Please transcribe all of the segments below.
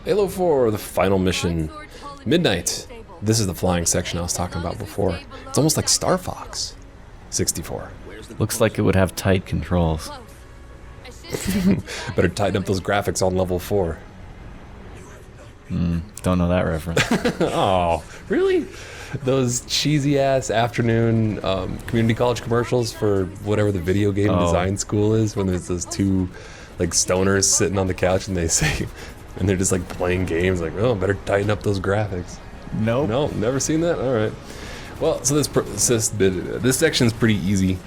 Halo 4, the final mission, Midnight. This is the flying section I was talking about before. It's almost like Star Fox 64. Looks like it would have tight controls. Better tighten up those graphics on level 4. Don't know that reference. Oh, really? Those cheesy ass afternoon community college commercials for whatever the video game design school is, when there's those two like stoners sitting on the couch and they say, and they're just like playing games like, oh, better tighten up those graphics. Nope. No, never seen that? All right. Well, so this section's pretty easy.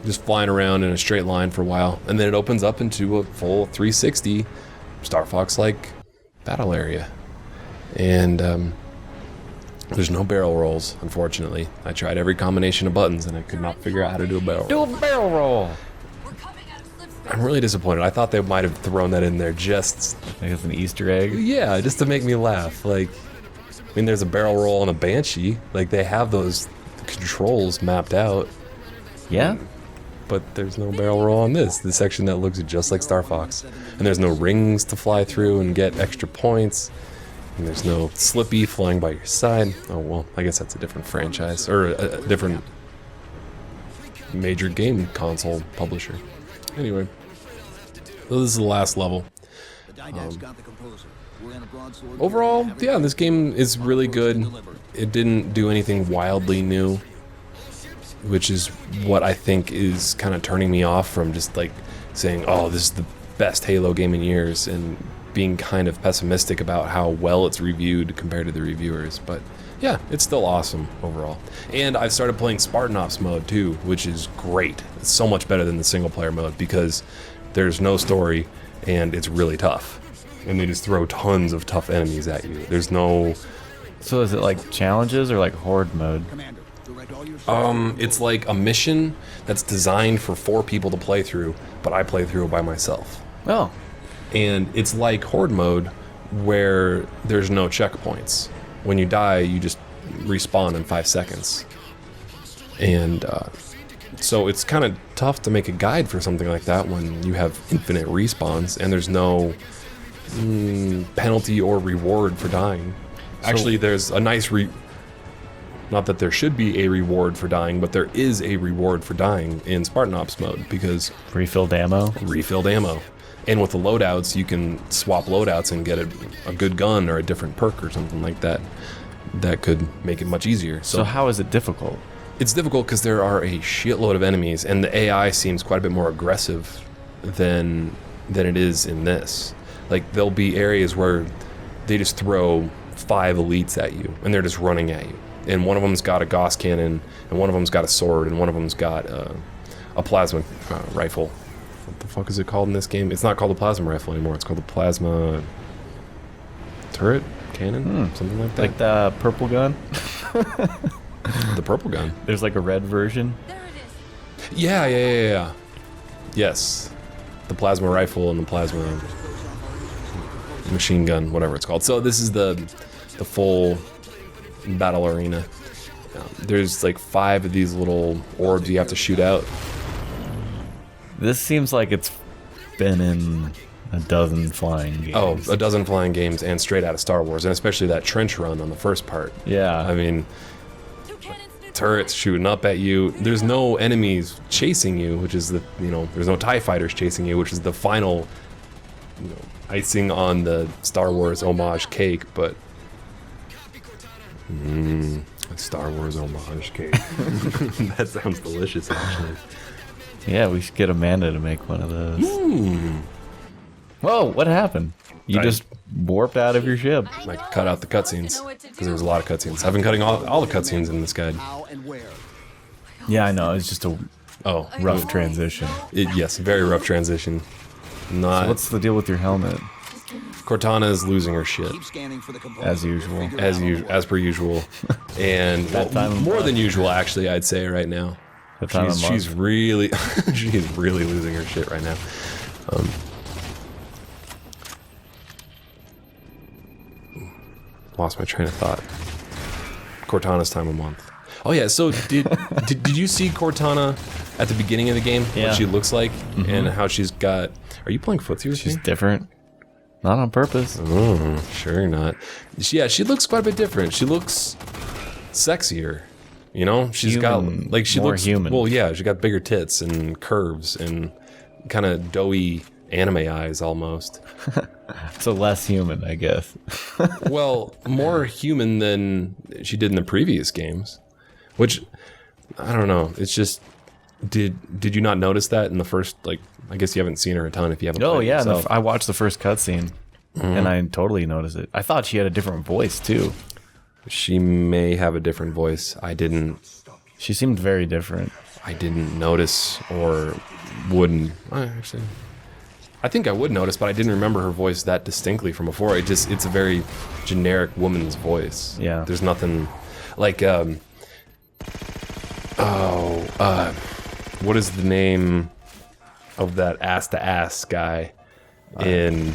Just flying around in a straight line for a while, and then it opens up into a full 360 Star Fox-like battle area. And there's no barrel rolls, unfortunately. I tried every combination of buttons, and I could not figure out how to do a barrel roll. Do a barrel roll! I'm really disappointed. I thought they might have thrown that in there just... Like it's an Easter egg? Yeah, just to make me laugh. Like, I mean, there's a barrel roll on a Banshee. Like, they have those controls mapped out. Yeah? But there's no barrel roll on this. The section that looks just like Star Fox. And there's no rings to fly through and get extra points. And there's no Slippy flying by your side. Oh, well, I guess that's a different franchise. Or a different major game console publisher. Anyway. So this is the last level. Overall, yeah, this game is really good. It didn't do anything wildly new, which is what I think is kind of turning me off from just like saying, oh, this is the best Halo game in years, and being kind of pessimistic about how well it's reviewed compared to the reviewers. But yeah, it's still awesome overall. And I've started playing Spartan Ops mode too, which is great. It's so much better than the single player mode because there's no story and it's really tough. And they just throw tons of tough enemies at you. There's no... So is it like challenges or like horde mode? It's like a mission that's designed for 4 people to play through, but I play through it by myself. Oh. And it's like horde mode where there's no checkpoints. When you die, you just respawn in 5 seconds. And so it's kind of tough to make a guide for something like that when you have infinite respawns and there's no penalty or reward for dying. Actually, there's a nice not that there should be a reward for dying, but there is a reward for dying in Spartan Ops mode because... Refilled ammo? Refilled ammo. And with the loadouts, you can swap loadouts and get a good gun or a different perk or something like that. That could make it much easier. So how is it difficult? It's difficult because there are a shitload of enemies, and the AI seems quite a bit more aggressive than it is in this. Like, there'll be areas where they just throw 5 elites at you, and they're just running at you. And one of them's got a Gauss cannon, and one of them's got a sword, and one of them's got a plasma rifle. What the fuck is it called in this game? It's not called a plasma rifle anymore. It's called a plasma turret cannon, something like that. Like the purple gun? The purple gun. There's like a red version. Yeah. Yes, the plasma rifle and the plasma machine gun, whatever it's called. So this is the full battle arena. There's like 5 of these little orbs you have to shoot out. This seems like it's been in a dozen flying games. Oh, a dozen flying games and straight out of Star Wars, and especially that trench run on the first part. Yeah. I mean, turrets shooting up at you. There's no enemies chasing you, which is there's no TIE fighters chasing you, which is the final, icing on the Star Wars homage cake, but Star Wars homage cake. That sounds delicious, actually. Yeah, we should get Amanda to make one of those. Whoa, what happened? You just warped out of your ship. I cut out the cutscenes, because there was a lot of cutscenes. I've been cutting all the cutscenes in this guide. Yeah, I know, it's just a rough transition. Yes, very rough transition. So what's the deal with your helmet? Cortana is losing her shit. As usual. As per usual. And more than usual, actually, I'd say right now. She's really losing her shit right now. Lost my train of thought. Cortana's time of month. Oh yeah, so did you see Cortana at the beginning of the game? Yeah. What she looks like and how she's got... Are you playing footsie with me? She's different. Not on purpose. Oh, sure not. She looks quite a bit different. She looks sexier. You know, she's got like she more looks human. Well, yeah, she got bigger tits and curves and kind of doughy anime eyes almost. So less human, I guess. Well, more human than she did in the previous games, which I don't know. It's just did you not notice that in the first, like, I guess you haven't seen her a ton if you haven't. Oh played it yeah, yourself. I watched the first cutscene, and I totally noticed it. I thought she had a different voice too. She may have a different voice. I didn't She seemed very different. notice or wouldn't. Actually, I think I would notice, but I didn't remember her voice that distinctly from before. It's a very generic woman's voice. Yeah. There's nothing like what is the name of that ass to ass guy in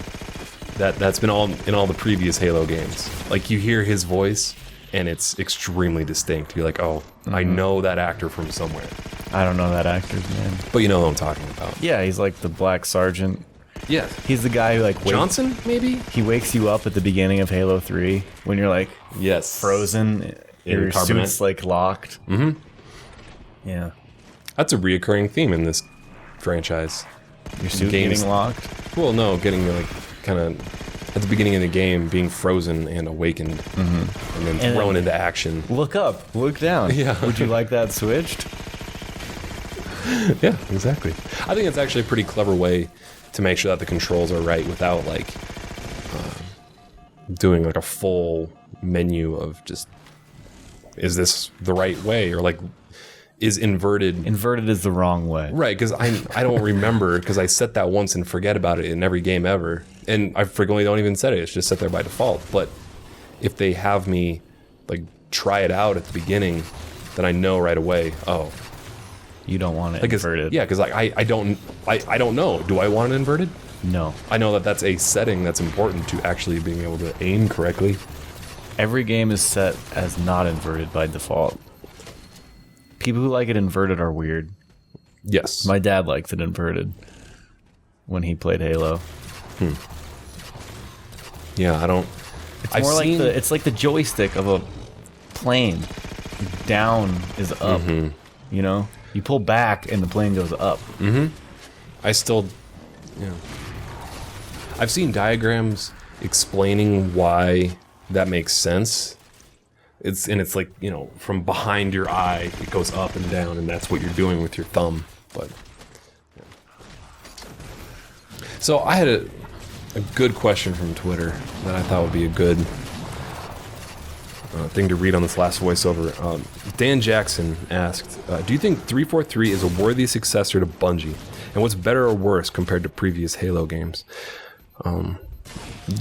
that's been in all the previous Halo games? Like, you hear his voice and it's extremely distinct. You're like, oh, I know that actor from somewhere. I don't know that actor's name. But you know what I'm talking about. Yeah, he's like the black sergeant. Yeah. He's the guy who like Johnson, maybe? He wakes you up at the beginning of Halo 3 when you're like Yes. frozen. Your carbonite. suit's like locked. Mm-hmm. Yeah. That's a reoccurring theme in this franchise. Your suit Games- getting locked. Well, no, getting like kind of at the beginning of the game being frozen and awakened and then And thrown then- into action. Look up. Look down. Yeah. Would you like that switched? Yeah, exactly. I think it's actually a pretty clever way to make sure that the controls are right without like doing like a full menu of just, is this the right way, or like, is inverted Inverted is the wrong way. right? Because I don't remember, because I set that once and forget about it in every game ever, and I frequently don't even set it. It's just set there by default. But if they have me like try it out at the beginning, then I know right away. Oh, You don't want it like inverted. yeah, because like I don't know. Do I want it inverted? No. I know that that's a setting that's important to actually being able to aim correctly. Every game is set as not inverted by default. People who like it inverted are weird. Yes. My dad liked it inverted when he played Halo. Yeah, I don't. It's I've more seen, like it's like the joystick of a plane. Down is up. You know, you pull back and the plane goes up. I still, yeah. I've seen diagrams explaining why that makes sense. It's like, you know, from behind your eye, it goes up and down, and that's what you're doing with your thumb. But yeah. So I had a good question from Twitter that I thought would be a good thing to read on this last voiceover. Dan Jackson asked, do you think 343 is a worthy successor to Bungie? And what's better or worse compared to previous Halo games?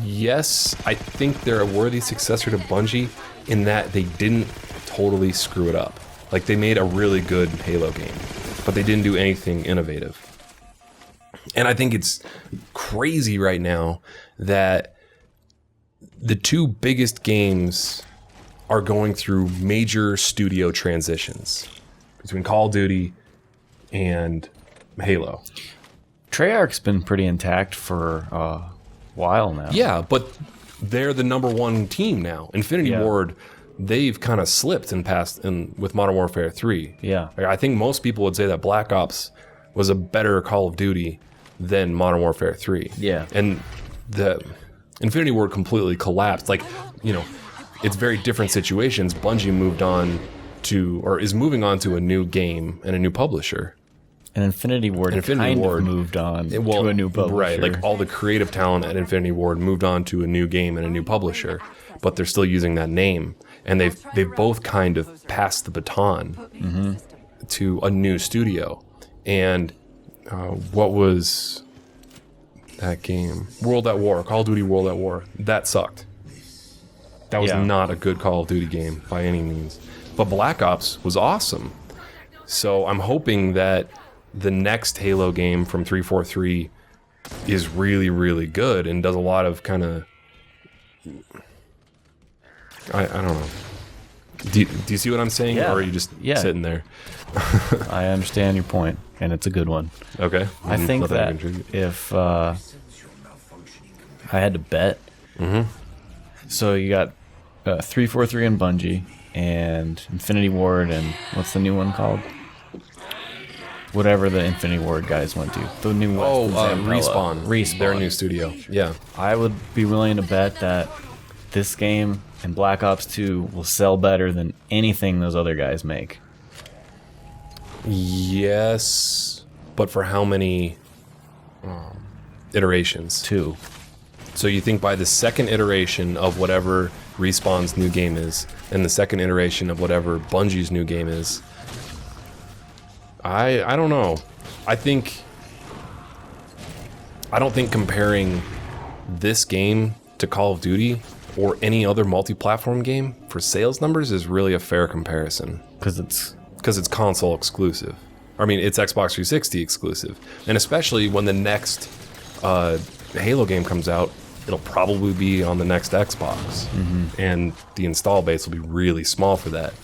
Yes, I think they're a worthy successor to Bungie in that they didn't totally screw it up. Like, they made a really good Halo game, but they didn't do anything innovative. And I think it's crazy right now that the two biggest games are going through major studio transitions between Call of Duty and Halo. Treyarch's been pretty intact for a while now. Yeah, but they're the number one team now. Infinity Yeah. Ward, they've kind of slipped in past with Modern Warfare 3. Yeah. Like, I think most people would say that Black Ops was a better Call of Duty than Modern Warfare 3. Yeah. And the Infinity Ward completely collapsed. Like, you know, it's very different situations. Bungie moved on to, or is moving on to, a new game and a new publisher. And Infinity Ward kind of moved on to a new publisher. Right, like all the creative talent at Infinity Ward moved on to a new game and a new publisher, but they're still using that name. And they've both kind of passed the baton to a new studio. And what was that game? World at War, Call of Duty World at War. That sucked. That was not a good Call of Duty game by any means. But Black Ops was awesome. So I'm hoping that the next Halo game from 343 is really, really good and does a lot of kind of... I don't know. Do you see what I'm saying? Yeah. Or are you just sitting there? I understand your point, and it's a good one. Okay. I think Let that contribute. if I had to bet. So you got 343 and Bungie, and Infinity Ward, and what's the new one called? Whatever the Infinity Ward guys went to. The new one. Respawn. Their new studio. Yeah. I would be willing to bet that this game and Black Ops 2 will sell better than anything those other guys make. Yes, but for how many iterations? 2. So you think by the second iteration of whatever Respawn's new game is, and the second iteration of whatever Bungie's new game is, I don't know. I don't think comparing this game to Call of Duty or any other multi-platform game for sales numbers is really a fair comparison. Because it's console exclusive. I mean, it's Xbox 360 exclusive. And especially when the next Halo game comes out, it'll probably be on the next Xbox. And the install base will be really small for that.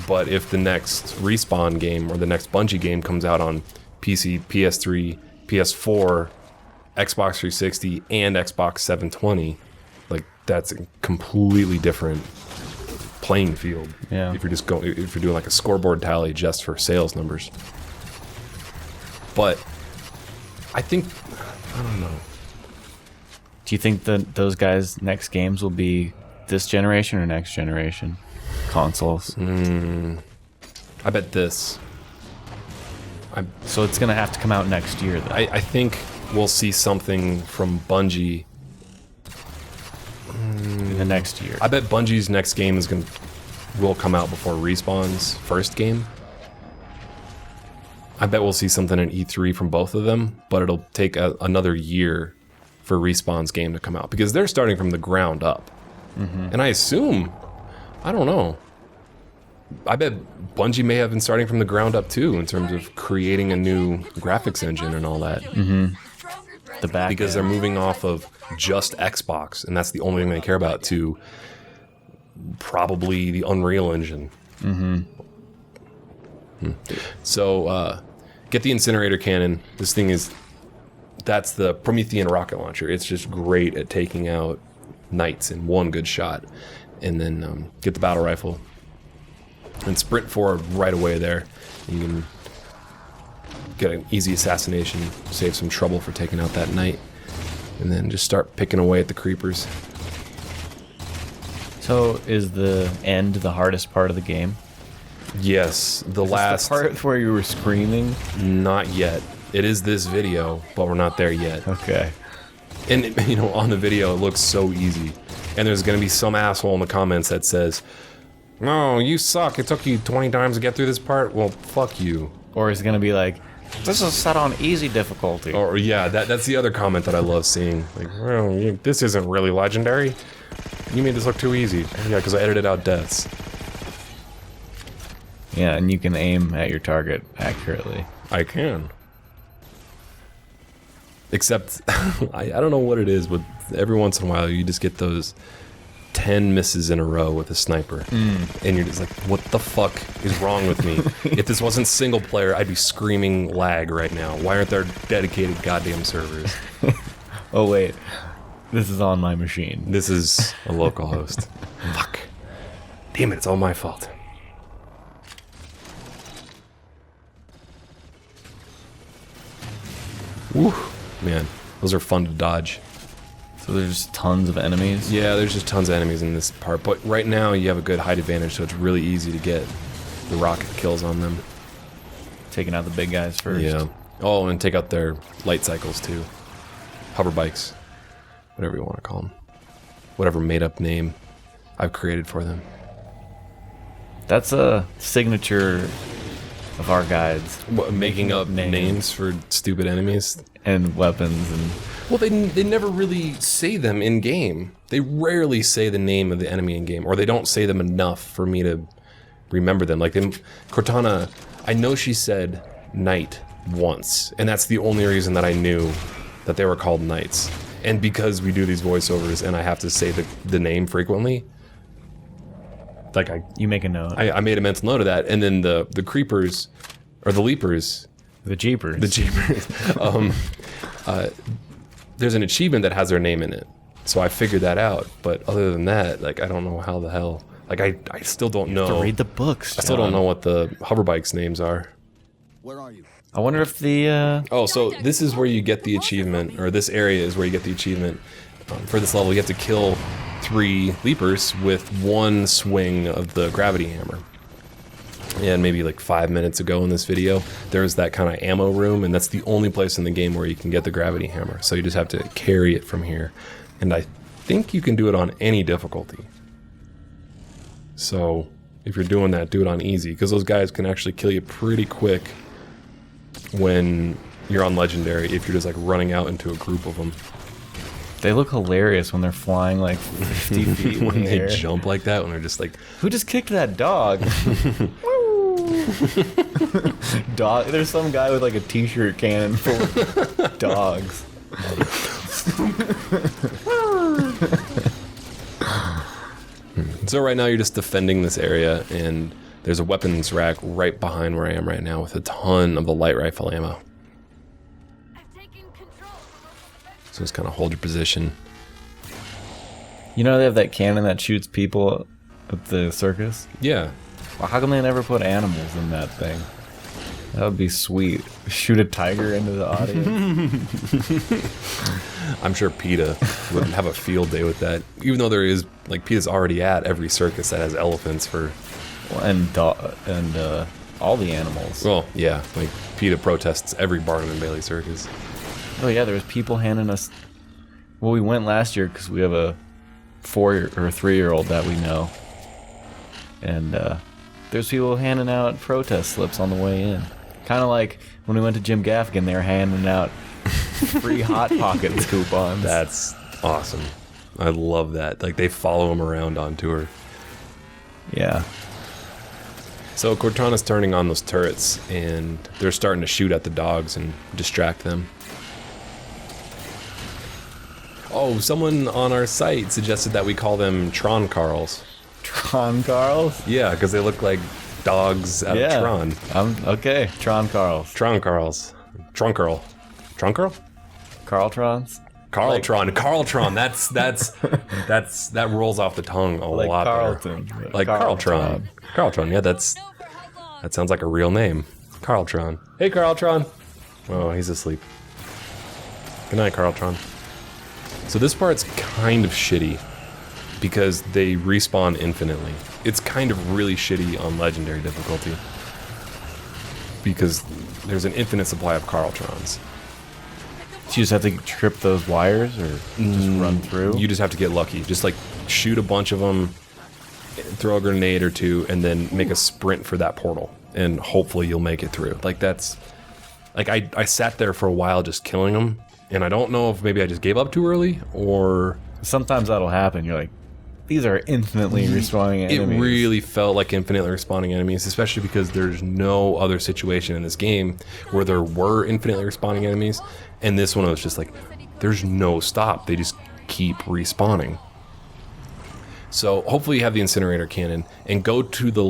But if the next Respawn game or the next Bungie game comes out on PC, PS3, PS4, Xbox 360, and Xbox 720, like, that's a completely different playing field. Yeah. If you're doing like a scoreboard tally just for sales numbers. But I don't know. Do you think that those guys' next games will be this generation or next generation consoles? I bet this. So it's gonna have to come out next year, though. I think we'll see something from Bungie in the next year. I bet Bungie's next game will come out before Respawn's first game. I bet we'll see something in E3 from both of them, but it'll take another year for Respawn's game to come out because they're starting from the ground up. And I assume, I don't know, I bet Bungie may have been starting from the ground up too in terms of creating a new graphics engine and all that. The back because they're moving off of just Xbox, and that's the only thing they care about, to probably the Unreal Engine. So get the incinerator cannon. This thing that's the Promethean rocket launcher. It's just great at taking out knights in one good shot. And then get the battle rifle and sprint forward right away there. You can get an easy assassination, save some trouble for taking out that knight, and then just start picking away at the creepers. So is the end the hardest part of the game? Yes, the Is last this the part where you were screaming? Not yet. It is this video, but we're not there yet. Okay. And on the video, it looks so easy. And there's gonna be some asshole in the comments that says, "No, you suck. It took you 20 times to get through this part." Well, fuck you. Or is it gonna be like, "This is set on easy difficulty"? Or yeah, that's the other comment that I love seeing. Like, well, this isn't really legendary. You made this look too easy. Yeah, because I edited out deaths. Yeah, and you can aim at your target accurately. I can. Except, I don't know what it is, but every once in a while you just get those 10 misses in a row with a sniper. And you're just like, what the fuck is wrong with me? If this wasn't single player, I'd be screaming lag right now. Why aren't there dedicated goddamn servers? Oh wait, this is on my machine. This is a local host. Fuck. Damn it, it's all my fault. Woo. Man, those are fun to dodge. So there's tons of enemies? Yeah, there's just tons of enemies in this part, but right now you have a good height advantage, so it's really easy to get the rocket kills on them. Taking out the big guys first. Yeah. Oh, and take out their light cycles too. Hover bikes. Whatever you want to call them. Whatever made-up name I've created for them. That's a signature of our guides. What, making up names for stupid enemies? And weapons and... Well, they never really say them in-game. They rarely say the name of the enemy in-game, or they don't say them enough for me to remember them. Like, Cortana, I know she said knight once, and that's the only reason that I knew that they were called knights. And because we do these voiceovers and I have to say the name frequently, like you make a note. I made a mental note of that, and then the creepers, or the leapers. The jeepers. The jeepers. There's an achievement that has their name in it. So I figured that out. But other than that, like, I don't know how the hell. Like, I still don't know. You have to read the books, I still don't know what the hover bikes' names are. Where are you? I wonder if the... Oh, so this is where you get the achievement, or this area is where you get the achievement. For this level, you have to kill 3 leapers with 1 swing of the gravity hammer. And maybe like 5 minutes ago in this video, there's that kind of ammo room, and that's the only place in the game where you can get the gravity hammer. So you just have to carry it from here. And I think you can do it on any difficulty. So if you're doing that, do it on easy, because those guys can actually kill you pretty quick when you're on legendary, if you're just like running out into a group of them. They look hilarious when they're flying like 50 feet When in the they air. jump like that, when they're just like... Who just kicked that dog? Dog. There's some guy with like a t-shirt cannon full of dogs. So right now you're just defending this area, and there's a weapons rack right behind where I am right now with a ton of the light rifle ammo. So just kind of hold your position. You know they have that cannon that shoots people at the circus? Yeah. Well, how come they never put animals in that thing? That would be sweet. Shoot a tiger into the audience. I'm sure PETA would have a field day with that. Even though there is, like, PETA's already at every circus that has elephants for... Well, and all the animals. Well, yeah, like, PETA protests every Barnum and Bailey circus. Oh yeah, there was people handing us... Well, we went last year because we have a 4 or 3-year-old that we know. And there's people handing out protest slips on the way in. Kind of like when we went to Jim Gaffigan, they were handing out free Hot Pockets coupons. That's awesome. I love that. Like, they follow him around on tour. Yeah. So Cortana's turning on those turrets, and they're starting to shoot at the dogs and distract them. Oh, someone on our site suggested that we call them Tron Carls. Tron Carls? Yeah, because they look like dogs out of Tron. Okay, Tron Carls. Tron Carls. Tron Carl. Tron Carl? Carltrons? Carltron. Carltron. That rolls off the tongue a Like lot Carlton. better. Like Carltron. Carltron. Yeah, that sounds like a real name. Carltron. Hey, Carltron. Oh, he's asleep. Good night, Carltron. So this part's kind of shitty because they respawn infinitely. It's kind of really shitty on legendary difficulty because there's an infinite supply of Carltrons. So you just have to trip those wires or just run through? You just have to get lucky. Just like shoot a bunch of them, throw a grenade or two, and then make a sprint for that portal. And hopefully you'll make it through. Like that's... Like I sat there for a while just killing them. And I don't know if maybe I just gave up too early or... Sometimes that'll happen. You're like, these are infinitely respawning enemies. It really felt like infinitely respawning enemies, especially because there's no other situation in this game where there were infinitely respawning enemies. And this one was just like, there's no stop. They just keep respawning. So hopefully you have the incinerator cannon and go to the...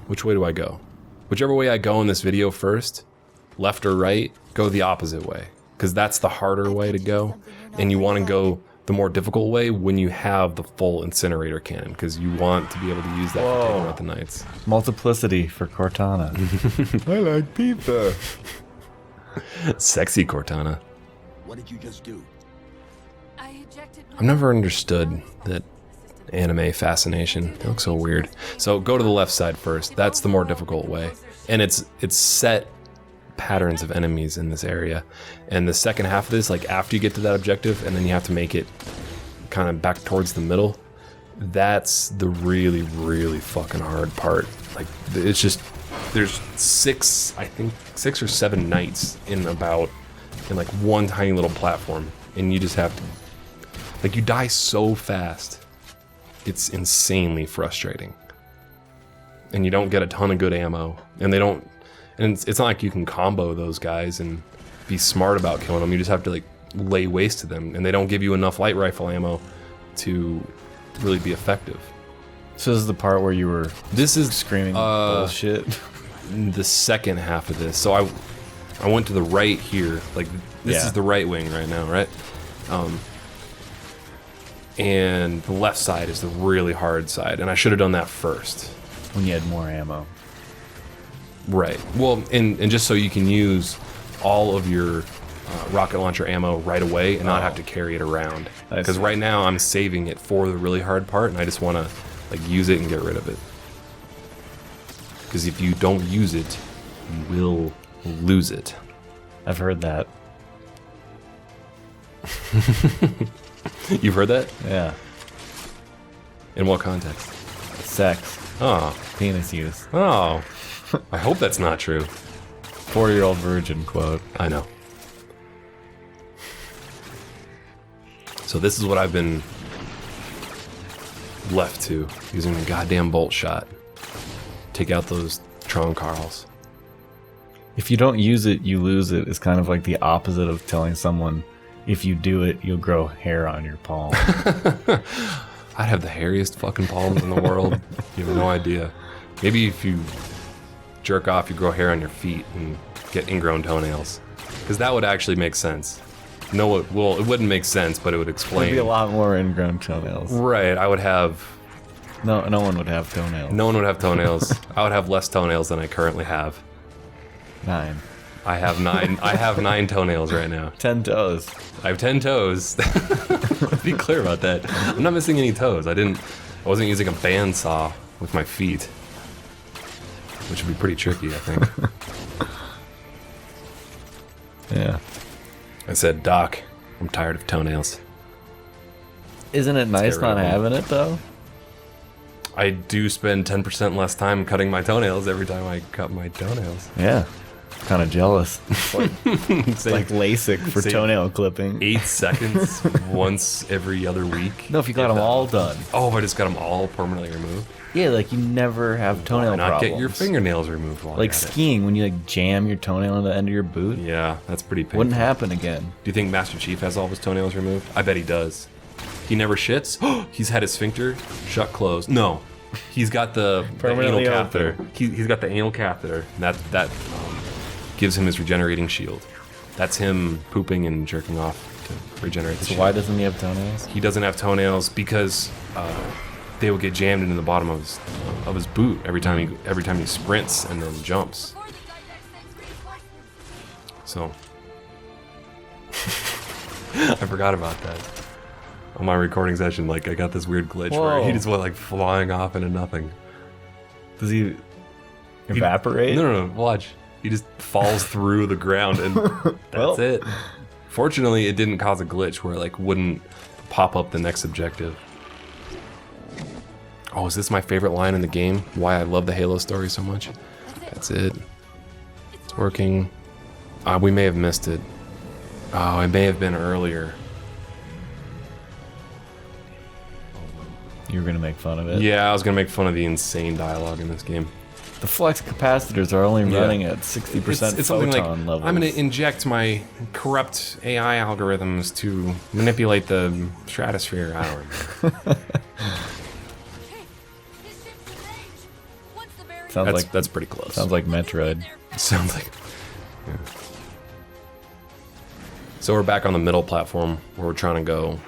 Which way do I go? Whichever way I go in this video first, left or right, go the opposite way. Because that's the harder way to go, and you want to go the more difficult way when you have the full incinerator cannon, because you want to be able to use that for taking out the knights. Multiplicity for Cortana. I like pizza. Sexy Cortana. What did you just do? I've never understood that anime fascination. It looks so weird. So go to the left side first. That's the more difficult way, and it's set patterns of enemies in this area, and the second half of this, like after you get to that objective and then you have to make it kind of back towards the middle, that's the really fucking hard part. Like it's just, there's I think six or seven knights in like one tiny little platform, and you just have to, like, you die so fast, it's insanely frustrating, and you don't get a ton of good ammo, and they don't. And it's not like you can combo those guys and be smart about killing them. You just have to like lay waste to them, and they don't give you enough light rifle ammo to really be effective. So this is the part where you were screaming bullshit. The second half of this. So I went to the right here. Like this is the right wing right now, right? and the left side is the really hard side, and I should have done that first. When you had more ammo. Right. Well, and just so you can use all of your rocket launcher ammo right away and not have to carry it around. I Because see. right now I'm saving it for the really hard part, and I just want to like use it and get rid of it. Because if you don't use it, you will lose it. I've heard that. You've heard that? Yeah. In what context? Sex. Oh, Penis use. oh. I hope that's not true. 40-year-old virgin quote. I know. So this is what I've been left to, using a goddamn bolt shot. Take out those Tron Carls. If you don't use it, you lose it. It's kind of like the opposite of telling someone, if you do it, you'll grow hair on your palm. I'd have the hairiest fucking palms in the world. You have no idea. Maybe if you jerk off, you grow hair on your feet and get ingrown toenails. Because that would actually make sense. No, it wouldn't make sense, but it would explain. There'd be a lot more ingrown toenails. Right, I would have... No one would have toenails. No one would have toenails. I would have less toenails than I currently have. 9. I have 9. I have 9 toenails right now. 10 toes. I have 10 toes. Be clear about that. I'm not missing any toes. I wasn't using a bandsaw with my feet, which would be pretty tricky, I think. Yeah. I said, Doc, I'm tired of toenails. Isn't it nice get rid not of 'em. having it, though? I do spend 10% less time cutting my toenails every time I cut my toenails. Yeah. Kind of jealous. Like Save LASIK for Save- toenail clipping. 8 seconds once every other week. No, if you got them that- all done. Oh, if I just got them all permanently removed? Yeah, like you never have toenail Why not problems. get your fingernails removed while Like at it? skiing, when you like jam your toenail into the end of your boot, Yeah, that's pretty painful. wouldn't happen again. Do you think Master Chief has all of his toenails removed? I bet he does. He never shits? He's had his sphincter shut closed. No. He's got the anal Permanently catheter. open. He's got the anal catheter. And that gives him his regenerating shield. That's him pooping and jerking off to regenerate the So shield. why doesn't he have toenails? He doesn't have toenails because they will get jammed into the bottom of his boot every time he sprints and then jumps. So I forgot about that. On my recording session, like I got this weird glitch where he Whoa. just went like flying off into nothing. Does he evaporate? No, watch. He just falls through the ground and that's Well. it. Fortunately, it didn't cause a glitch where it like wouldn't pop up the next objective. Oh, is this my favorite line in the game? Why I love the Halo story so much? That's it. It's working. We may have missed it. Oh, it may have been earlier. You were gonna make fun of it. Yeah, I was gonna make fun of the insane dialogue in this game. The flux capacitors are only Yeah. running at 60% It's something like, photon levels. I'm gonna inject my corrupt AI algorithms to manipulate the stratosphere. I don't know. That's pretty close. Sounds like Metroid. Sounds like. Yeah. So we're back on the middle platform where we're trying to go.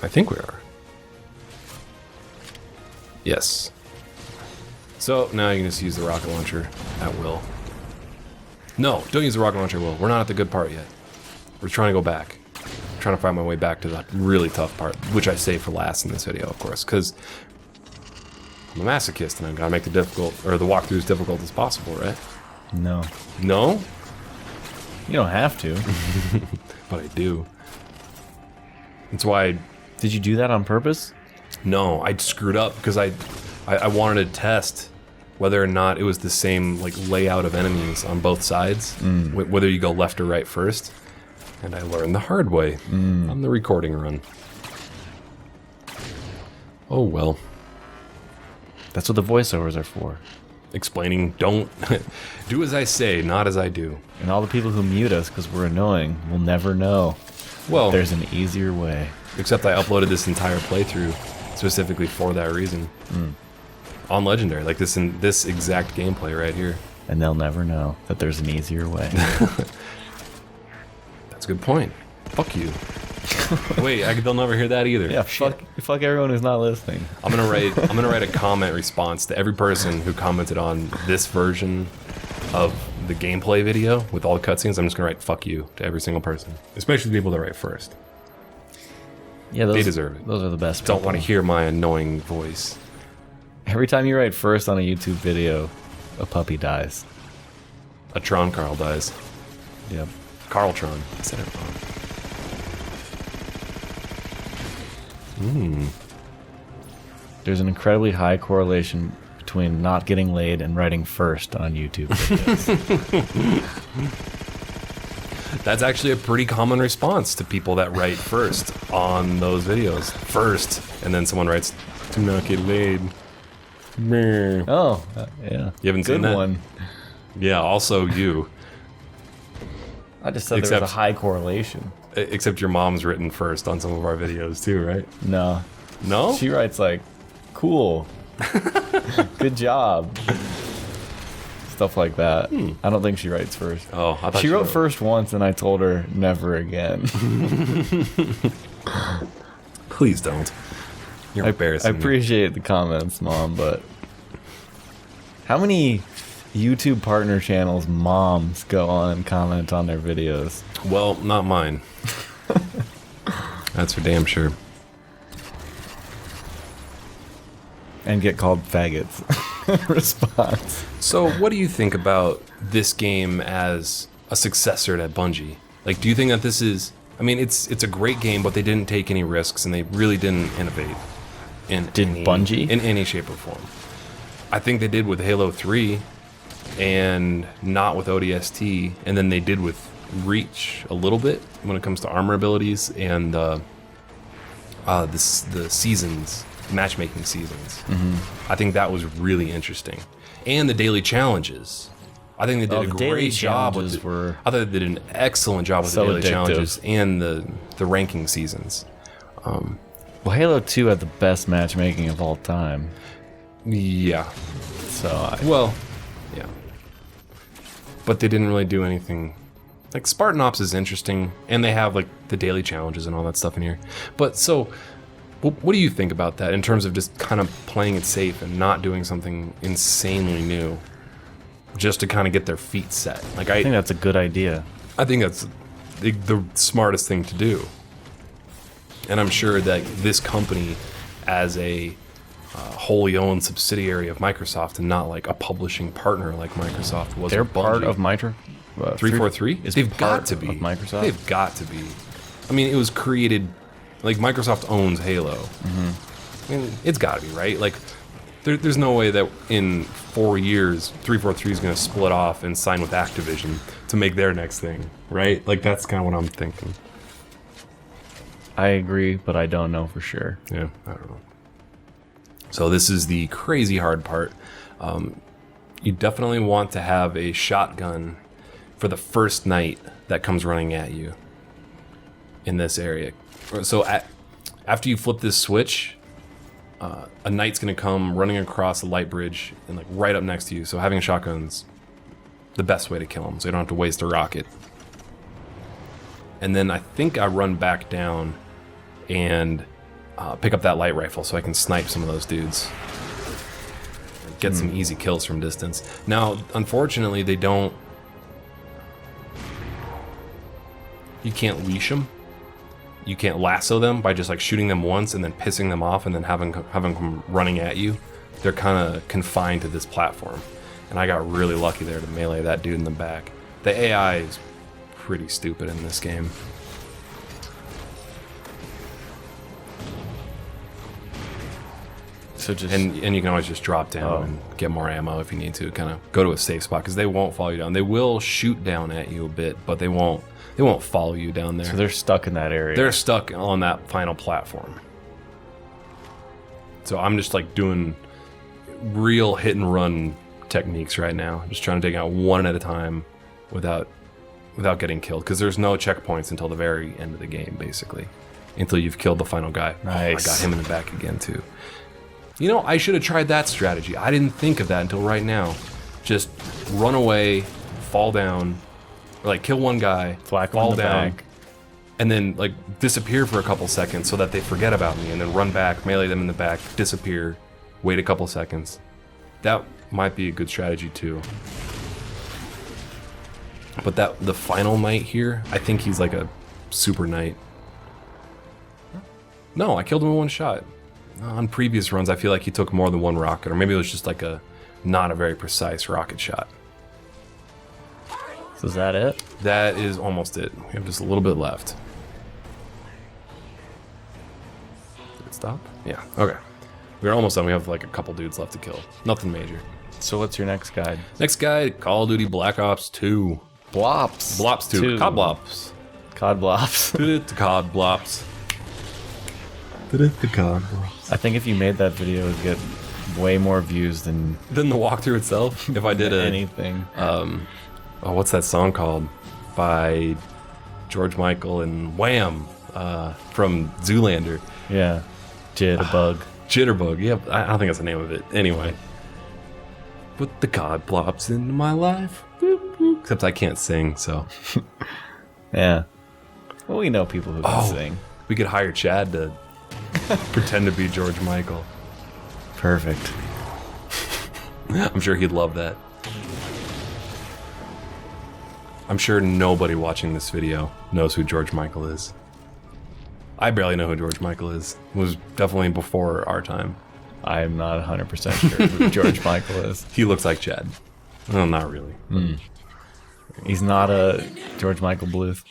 I think we are. Yes. So now you can just use the rocket launcher at will. No, don't use the rocket launcher at will. We're not at the good part yet. We're trying to go back. I'm trying to find my way back to the really tough part, which I save for last in this video, of course, because I'm a masochist and I've got to make the walkthrough as difficult as possible, right? No. No? You don't have to. But I do. That's why Did you do that on purpose? no, I screwed up because I wanted to test whether or not it was the same like layout of enemies on both sides, whether you go left or right first. And I learned the hard way on the recording run. Oh well. That's what the voiceovers are for. Explaining, don't do as I say, not as I do. And all the people who mute us because we're annoying will never know Well, there's an easier way. except I uploaded this entire playthrough specifically for that reason. On Legendary, like this exact gameplay right here. And they'll never know that there's an easier way. That's a good point. Fuck you. Wait, they'll never hear that either. Yeah, fuck everyone who's not listening. I'm gonna write a comment response to every person who commented on this version of the gameplay video with all the cutscenes. I'm just gonna write "fuck you" to every single person, especially the people that write first. Yeah, They deserve it. Those are the best. Don't want to hear my annoying voice. Every time you write first on a YouTube video, a puppy dies. A Tron Carl dies. Yep. Carltron. I said it wrong. There's an incredibly high correlation between not getting laid and writing first on YouTube videos. That's actually a pretty common response to people that write first on those videos. First, and then someone writes, "Do not get laid." Meh. Oh, yeah. You haven't seen Good that? one. Yeah, also you. I just said there was a high correlation. Except your mom's written first on some of our videos too, right? No. No? She writes like, cool. Good job. Stuff like that. I don't think she writes first. Oh, I thought She wrote first once and I told her never again. Please don't. You're I embarrassing. appreciate the comments, Mom, but how many YouTube partner channels moms go on and comment on their videos? Well, not mine. That's for damn sure. And get called faggots. Response. So, what do you think about this game as a successor to Bungie? Like, do you think that this is... I mean, it's a great game, but they didn't take any risks, and they really didn't innovate in Bungie? in any shape or form. I think they did with Halo 3, and not with ODST, and then they did with Reach a little bit when it comes to armor abilities and the seasons, matchmaking seasons. I think that was really interesting, and the daily challenges. I think they did a great job with it. I thought they did an excellent job with the daily challenges and the ranking seasons. Well, Halo 2 had the best matchmaking of all time. Yeah. So, Yeah. But they didn't really do anything. Like, Spartan Ops is interesting, and they have, like, the daily challenges and all that stuff in here. But, so, what do you think about that in terms of just kind of playing it safe and not doing something insanely new just to kind of get their feet set? Like, I think that's a good idea. I think that's the smartest thing to do. And I'm sure that this company, as a wholly owned subsidiary of Microsoft and not like a publishing partner like Microsoft was. They're with part Bungie. of 343? They've got to be. Of Microsoft? They've got to be. I mean, it was created, like, Microsoft owns Halo. I mean, it's got to be, right? Like, there's no way that in 4 years, 343 is going to split off and sign with Activision to make their next thing, right? Like, that's kind of what I'm thinking. I agree, but I don't know for sure. Yeah, I don't know. So this is the crazy hard part. You definitely want to have a shotgun for the first knight that comes running at you in this area. So after you flip this switch, a knight's going to come running across the light bridge and like right up next to you. So having a shotgun's the best way to kill him, so you don't have to waste a rocket. And then I think I run back down and pick up that light rifle so I can snipe some of those dudes. Get some easy kills from distance. Now, unfortunately, they don't... You can't leash them. You can't lasso them by just like shooting them once and then pissing them off and then having them running at you. They're kind of confined to this platform. And I got really lucky there to melee that dude in the back. The AI is pretty stupid in this game. So just And you can always just drop down and get more ammo if you need to. Kind of go to a safe spot because they won't follow you down. They will shoot down at you a bit, but they won't follow you down there. so they're stuck in that area. They're stuck on that final platform. So I'm just like doing real hit and run techniques right now. Just trying to take out one at a time without getting killed. Because there's no checkpoints until the very end of the game, basically. Until you've killed the final guy. Nice. Oh, I got him in the back again, too. You know, I should have tried that strategy. I didn't think of that until right now. Just run away, fall down, or like kill one guy, Flak fall on the down, back. and then like disappear for a couple seconds so that they forget about me, and then run back, melee them in the back, disappear, wait a couple seconds. That might be a good strategy too. But the final knight here, I think he's like a super knight. No, I killed him in one shot. On previous runs, I feel like he took more than one rocket, or maybe it was just like not a very precise rocket shot. So is that it? That is almost it. We have just a little bit left. Did it stop? Yeah, okay. We're almost done. We have like a couple dudes left to kill. Nothing major. So what's your next guide? Next guide, Call of Duty Black Ops 2. Blops. Blops 2. COD Blops. COD Blops. COD Blops. I think if you made that video, it would get way more views than the walkthrough itself. If I did anything. What's that song called? By George Michael and Wham! From Zoolander. Yeah. Jitterbug. Jitterbug. Yeah, I don't think that's the name of it. Anyway. Put the COD Blops into my life. Boop, boop. Except I can't sing, so. Yeah. Well, we know people who can sing. We could hire Chad to pretend to be George Michael. Perfect. I'm sure he'd love that. I'm sure nobody watching this video knows who George Michael is. I barely know who George Michael is. It was definitely before our time. I'm not 100% sure who George Michael is. He looks like Chad. Well, not really. He's not a George Michael Bluth.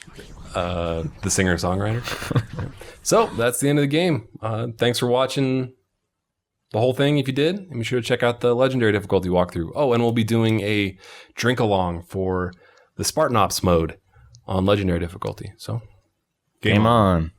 The singer-songwriter. So, that's the end of the game. Thanks for watching the whole thing. If you did, and be sure to check out the Legendary difficulty walkthrough. Oh, and we'll be doing a drink-along for the Spartan Ops mode on Legendary difficulty. So, Game on.